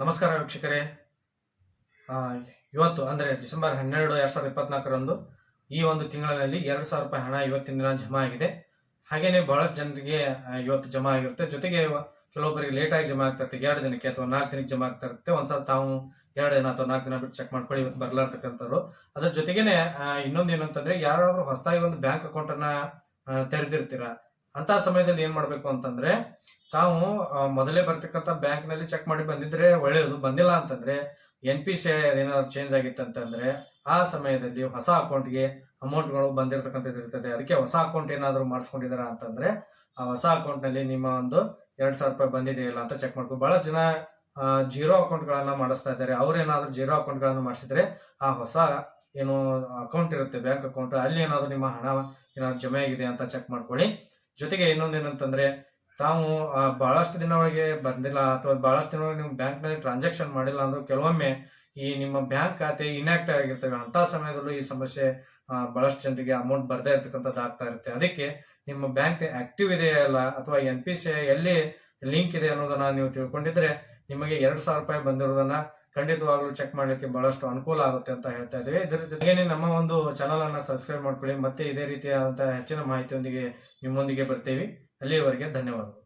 ನಮಸ್ಕಾರ ವೀಕ್ಷಕರೇ. ಇವತ್ತು ಅಂದರೆ ಡಿಸೆಂಬರ್ 12, 2024ರಂದು ಈ ಒಂದು ತಿಂಗಳಿನಲ್ಲಿ 2,000 ರೂಪಾಯಿ ಹಣ ಇವತ್ತಿನ ದಿನ ಜಮಾ ಆಗಿದೆ. ಹಾಗೇನೆ ಬಹಳಷ್ಟು ಜನರಿಗೆ ಇವತ್ತು ಜಮಾ ಆಗಿರುತ್ತೆ. ಜೊತೆಗೆ ಕೆಲವೊಬ್ಬರಿಗೆ ಲೇಟಾಗಿ ಜಮಾ ಆಗ್ತಾ ಇರುತ್ತೆ, 2 ದಿನಕ್ಕೆ ಅಥವಾ 4 ದಿನಕ್ಕೆ ಜಮಾ ಆಗ್ತಾ ಇರುತ್ತೆ. ಒಂದ್ಸಲ ತಾವು 2 ದಿನ ಅಥವಾ 4 ದಿನ ಬಿಟ್ಟು ಚೆಕ್ ಮಾಡ್ಕೊಳ್ಳಿ, ಇವತ್ತು ಬರ್ಲಾರ್ತಕ್ಕಂಥವ್ರು. ಅದ್ರ ಜೊತೆಗೇನೆ ಇನ್ನೊಂದು ಏನಂತಂದ್ರೆ, ಯಾರಾದ್ರೂ ಹೊಸದಾಗಿ ಒಂದು ಬ್ಯಾಂಕ್ ಅಕೌಂಟ್ ಅನ್ನ ತೆರೆದಿರ್ತೀರ ಅಂತ ಸಮಯದಲ್ಲಿ ಏನ್ ಮಾಡ್ಬೇಕು ಅಂತಂದ್ರೆ, ತಾವು ಮೊದಲೇ ಬರ್ತಕ್ಕಂಥ ಬ್ಯಾಂಕ್ ನಲ್ಲಿ ಚೆಕ್ ಮಾಡಿ ಬಂದಿದ್ರೆ ಒಳ್ಳೆಯದು. ಬಂದಿಲ್ಲ ಅಂತಂದ್ರೆ NPCI ಏನಾದ್ರು ಚೇಂಜ್ ಆಗಿತ್ತು ಅಂತಂದ್ರೆ ಆ ಸಮಯದಲ್ಲಿ ಹೊಸ ಅಕೌಂಟ್ಗೆ ಅಮೌಂಟ್ಗಳು ಬಂದಿರತಕ್ಕಂಥದ್ದು ಇರ್ತದೆ. ಅದಕ್ಕೆ ಹೊಸ ಅಕೌಂಟ್ ಏನಾದ್ರು ಮಾಡಿಸ್ಕೊಂಡಿದಾರ ಅಂತಂದ್ರೆ ಆ ಹೊಸ ಅಕೌಂಟ್ ನಲ್ಲಿ ನಿಮ್ಮ ಒಂದು 2,000 ರೂಪಾಯಿ ಬಂದಿದೆಯಲ್ಲ ಅಂತ ಚೆಕ್ ಮಾಡ್ಕೊ. ಬಹಳಷ್ಟು ಜನ ಜೀರೋ ಅಕೌಂಟ್ ಗಳನ್ನ ಮಾಡಿಸ್ತಾ ಇದ್ದಾರೆ. ಅವ್ರೇನಾದ್ರು ಜೀರೋ ಅಕೌಂಟ್ ಗಳನ್ನ ಮಾಡಿಸಿದ್ರೆ ಆ ಹೊಸ ಏನು ಅಕೌಂಟ್ ಇರುತ್ತೆ, ಬ್ಯಾಂಕ್ ಅಕೌಂಟ್, ಅಲ್ಲಿ ಏನಾದ್ರು ನಿಮ್ಮ ಹಣ ಏನಾದ್ರು ಜಮೆ ಆಗಿದೆ ಅಂತ ಚೆಕ್ ಮಾಡ್ಕೊಳ್ಳಿ. ಜೊತೆಗೆ ಇನ್ನೊಂದೇನಂತಂದ್ರೆ, ತಾವು ಬಹಳಷ್ಟು ದಿನಗಳಿಗೆ ಬಂದಿಲ್ಲ ಅಥವಾ ಬಹಳಷ್ಟು ದಿನಗಳಿಗೆ ನೀವು ಬ್ಯಾಂಕ್ ನಲ್ಲಿ ಟ್ರಾನ್ಸಾಕ್ಷನ್ ಮಾಡಿಲ್ಲ ಅಂದ್ರೆ ಕೆಲವೊಮ್ಮೆ ಈ ನಿಮ್ಮ ಬ್ಯಾಂಕ್ ಖಾತೆ ಇನ್ಆಕ್ಟಿವ್ ಆಗಿರ್ತವೆ. ಅಂತ ಸಮಯದಲ್ಲೂ ಈ ಸಮಸ್ಯೆ ಬಹಳಷ್ಟು ಜನರಿಗೆ ಅಮೌಂಟ್ ಬರ್ದೇ ಇರ್ತಕ್ಕಂಥದ್ದು ಆಗ್ತಾ ಇರುತ್ತೆ. ಅದಕ್ಕೆ ನಿಮ್ಮ ಬ್ಯಾಂಕ್ ಆಕ್ಟಿವ್ ಇದೆಯಲ್ಲ ಅಥವಾ NPCI ಎಲ್ಲಿ ಲಿಂಕ್ ಇದೆ ಅನ್ನೋದನ್ನ ನೀವು ತಿಳ್ಕೊಂಡಿದ್ರೆ ನಿಮಗೆ 2,000 ರೂಪಾಯಿ ಬಂದಿರೋದನ್ನ ಖಂಡಿತವಾಗ್ಲೂ ಚೆಕ್ ಮಾಡ್ಲಿಕ್ಕೆ ಬಹಳಷ್ಟು ಅನುಕೂಲ ಆಗುತ್ತೆ ಅಂತ ಹೇಳ್ತಾ ಇದ್ದೀವಿ. ಇದರ ಜೊತೆಗೆ ನಮ್ಮ ಒಂದು ಚಾನಲ್ ಅನ್ನ ಸಬ್ಸ್ಕ್ರೈಬ್ ಮಾಡ್ಕೊಳ್ಳಿ. ಮತ್ತೆ ಇದೇ ರೀತಿಯಾದಂತಹ ಹೆಚ್ಚಿನ ಮಾಹಿತಿಯೊಂದಿಗೆ ನಿಮ್ಮೊಂದಿಗೆ ಬರ್ತೀವಿ. ಅಲ್ಲಿಯವರೆಗೆ ಧನ್ಯವಾದಗಳು.